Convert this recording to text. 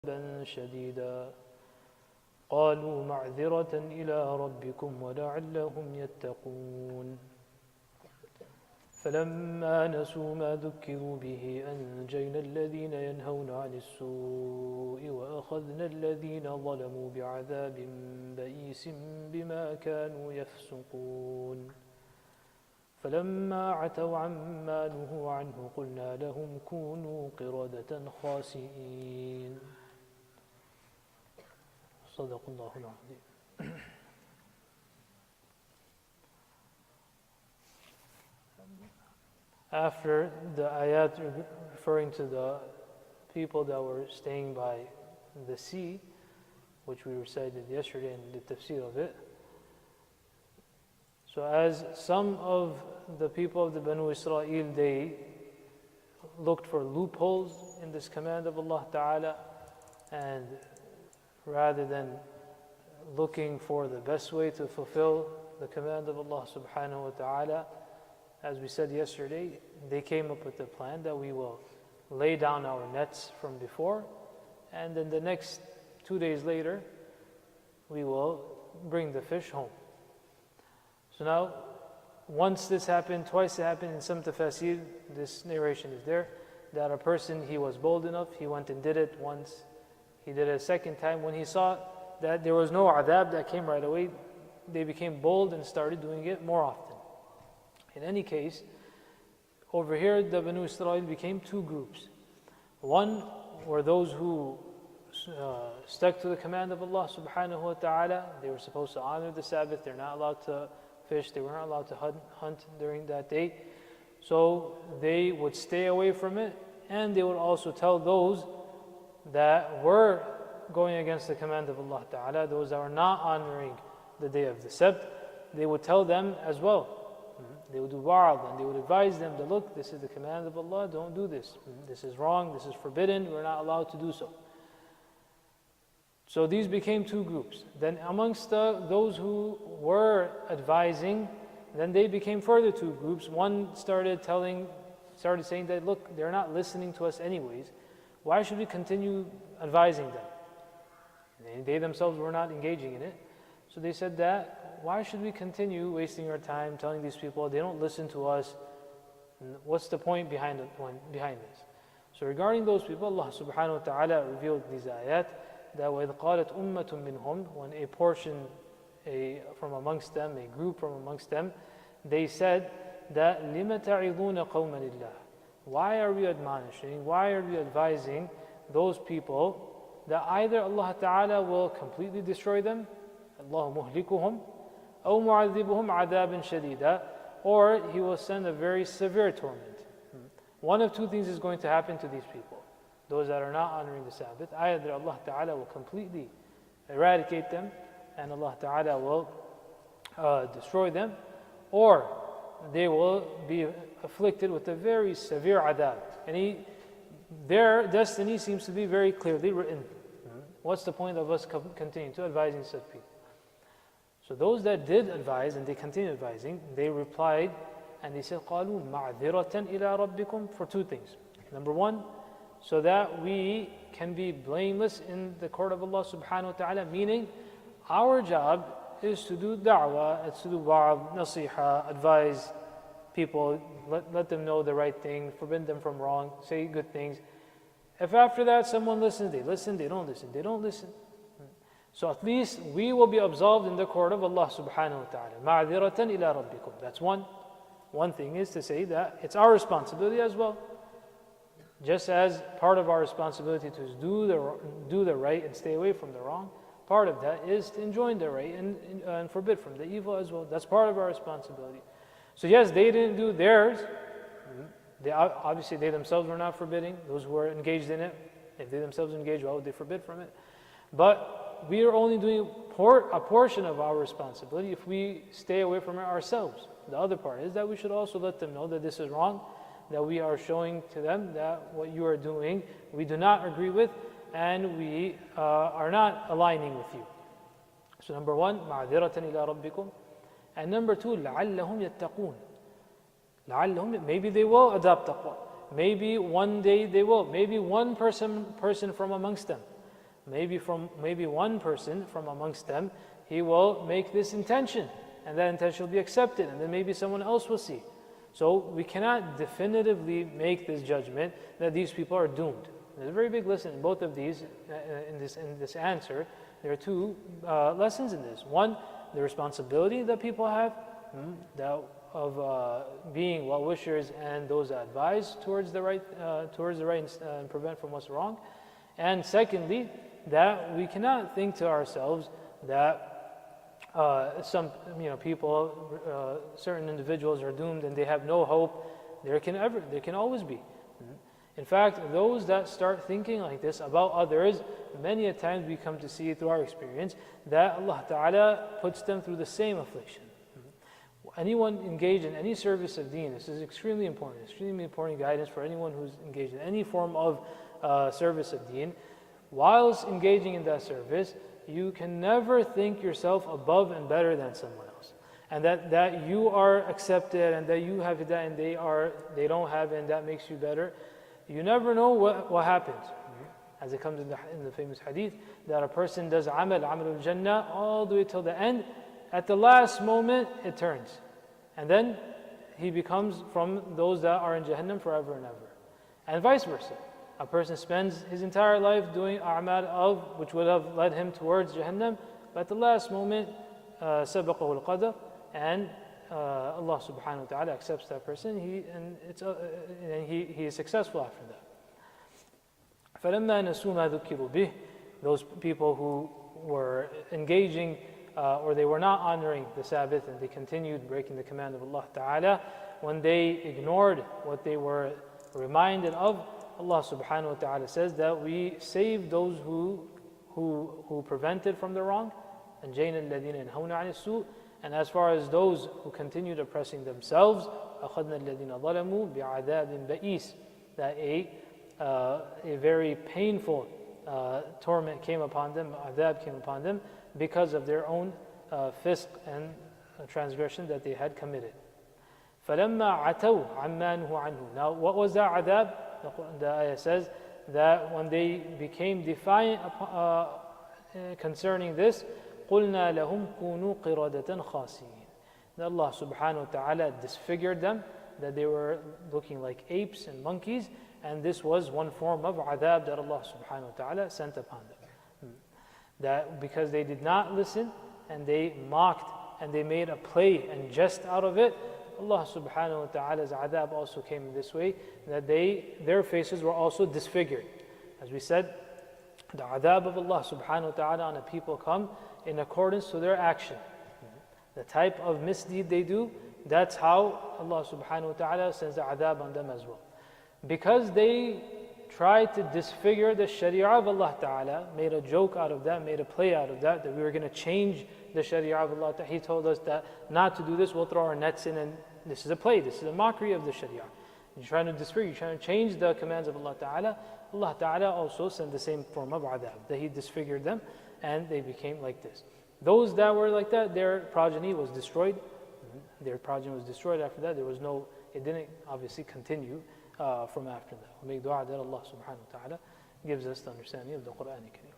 عذابا شديدا قالوا معذرة إلى ربكم ولعلهم يتقون فلما نسوا ما ذكروا به أنجينا الذين ينهون عن السوء وأخذنا الذين ظلموا بعذاب بئيس بما كانوا يفسقون فلما عتوا عما نهوا عنه قلنا لهم كونوا قردة خاسئين صدق الله العظيم. After the ayat referring to the people that were staying by the sea, which we recited yesterday in the tafseer of it, so as some of the people of the Banu Israel, they looked for loopholes in this command of Allah Ta'ala, and rather than looking for the best way to fulfill the command of Allah Subhanahu wa Ta'ala, as we said yesterday, they came up with the plan that we will lay down our nets from before, and then the next 2 days later, we will bring the fish home. So now, once this happened, twice it happened, in some tafsir, this narration is there, that a person, he was bold enough, he went and did it once, he did it a second time. When he saw that there was no adhab that came right away, they became bold and started doing it more often. In any case, over here, the Banu Israel became two groups. One were those who stuck to the command of Allah Subhanahu wa Ta'ala. They were supposed to honor the Sabbath. They're not allowed to fish. They weren't allowed to hunt during that day. So they would stay away from it, and they would also tell those that were going against the command of Allah Ta'ala, those that were not honoring the day of the Sabt, they would tell them as well. They would do wa'ad, and they would advise them that, look, this is the command of Allah, don't do this. This is wrong, this is forbidden, we're not allowed to do so. So these became two groups. Then amongst those who were advising, then they became further two groups. One started saying that, look, they're not listening to us anyways. Why should we continue advising them? And they themselves were not engaging in it. So they said that, why should we continue wasting our time telling these people they don't listen to us? What's the point behind this? So regarding those people, Allah subhanahu wa ta'ala revealed these ayat, that وَإِذْ قَالَتْ أُمَّةٌ مِّنْهُمْ, when a portion from amongst them, a group from amongst them, they said that لِمَ تَعِظُونَ قَوْمًا لِلَّهِ, why are we admonishing, why are we advising those people that either Allah Ta'ala will completely destroy them, Allah muhlikuhum, أو معذبهم عذابا شديدا, or He will send a very severe torment. One of two things is going to happen to these people, those that are not honoring the Sabbath. Either Allah Ta'ala will completely eradicate them and Allah Ta'ala will destroy them, or they will be afflicted with a very severe adab. And their destiny seems to be very clearly written. What's the point of us continuing to advising such people? So those that did advise and they continued advising, they replied and they said, قَالُوا مَعْذِرَةً إِلَىٰ رَبِّكُمْ, for two things. Number one, so that we can be blameless in the court of Allah subhanahu wa ta'ala, meaning our job is to do da'wah, it's to do wa'ad, nasiha, advise people, let them know the right thing, forbid them from wrong, say good things. If after that someone listens, they listen, they don't listen, they don't listen. So at least we will be absolved in the court of Allah subhanahu wa ta'ala. مَعْذِرَةً إِلَىٰ رَبِّكُمْ. That's one. One thing is to say that it's our responsibility as well. Just as part of our responsibility to do the right and stay away from the wrong, part of that is to enjoin the right and forbid from the evil as well. That's part of our responsibility. So yes, they didn't do theirs. Obviously they themselves were not forbidding. Those who were engaged in it, if they themselves engaged, why would they forbid from it? But we are only doing a portion of our responsibility if we stay away from it ourselves. The other part is that we should also let them know that this is wrong, that we are showing to them that what you are doing we do not agree with, and we are not aligning with you. So number one, مَعْذِرَةً إِلَىٰ رَبِّكُمْ. And number two, لَعَلَّهُمْ يَتَّقُونَ. Maybe they will adopt taqwa. Maybe one day they will. Maybe one person from amongst them Maybe one person from amongst them, he will make this intention, and that intention will be accepted, and then maybe someone else will see. So we cannot definitively make this judgment that these people are doomed. There's a very big lesson in both of these. In this answer, there are two lessons in this. One, the responsibility that people have, of being well-wishers and those that advise towards the right, and prevent from what's wrong. And secondly, that we cannot think to ourselves that some people, certain individuals are doomed and they have no hope. There can always be. In fact, those that start thinking like this about others, many a times we come to see through our experience that Allah Ta'ala puts them through the same affliction. Anyone engaged in any service of deen, this is extremely important guidance for anyone who's engaged in any form of service of deen. Whilst engaging in that service, you can never think yourself above and better than someone else, and that you are accepted and that you have that and they don't have it, and that makes you better. You never know what happens. As it comes in the famous hadith, that a person does amal al-jannah all the way till the end. At the last moment, it turns. And then he becomes from those that are in Jahannam forever and ever. And vice versa. A person spends his entire life doing a'mal which would have led him towards Jahannam, but at the last moment, sabaqahu al-qadar, and Allah subhanahu wa ta'ala accepts that person, he is successful after that. فَلَمَّا نَسُوا مَا ذُكِّرُوا بِهِ, those people who were engaging or they were not honoring the Sabbath and they continued breaking the command of Allah Ta'ala, when they ignored what they were reminded of, Allah subhanahu wa ta'ala says that we saved those who prevented from the wrong, and أَنْجَيْنَا الَّذِينَ يَنْهَوْنَ عَنِ السُّوءِ, and as far as those who continued oppressing themselves, أَخَذْنَا الَّذِينَ ظَلَمُوا بِعَذَابٍ بَئِيسٍ, that a very painful torment came upon them, adhab came upon them, because of their own fisq and transgression that they had committed. فَلَمَّا عَتَوْا عَمَّا نُهُوا عَنْهُ. Now, what was that adhab? The ayah says that when they became defiant concerning this, قُلْنَا لَهُمْ كُونُوا قِرَدَةً خَاسِئِينَ. That Allah subhanahu wa ta'ala disfigured them, that they were looking like apes and monkeys, and this was one form of adhab that Allah subhanahu wa ta'ala sent upon them. That because they did not listen and they mocked and they made a play and jest out of it, Allah subhanahu wa ta'ala's adhab also came in this way, that their faces were also disfigured. As we said, the adhab of Allah subhanahu wa ta'ala on a people come in accordance to their action. The type of misdeed they do, that's how Allah subhanahu wa ta'ala sends the adhab on them as well. Because they tried to disfigure the sharia of Allah ta'ala, made a joke out of that, made a play out of that we were going to change the sharia of Allah ta'ala. He told us that not to do this, we'll throw our nets in, and this is a play, this is a mockery of the sharia. You're trying to disfigure, you're trying to change the commands of Allah ta'ala. Allah ta'ala also sent the same form of adhab, that He disfigured them and they became like this. Those that were like that, their progeny was destroyed. Their progeny was destroyed after that. It didn't obviously continue from after that. We make dua that Allah subhanahu wa ta'ala gives us the understanding of the Qur'an al-Kareem.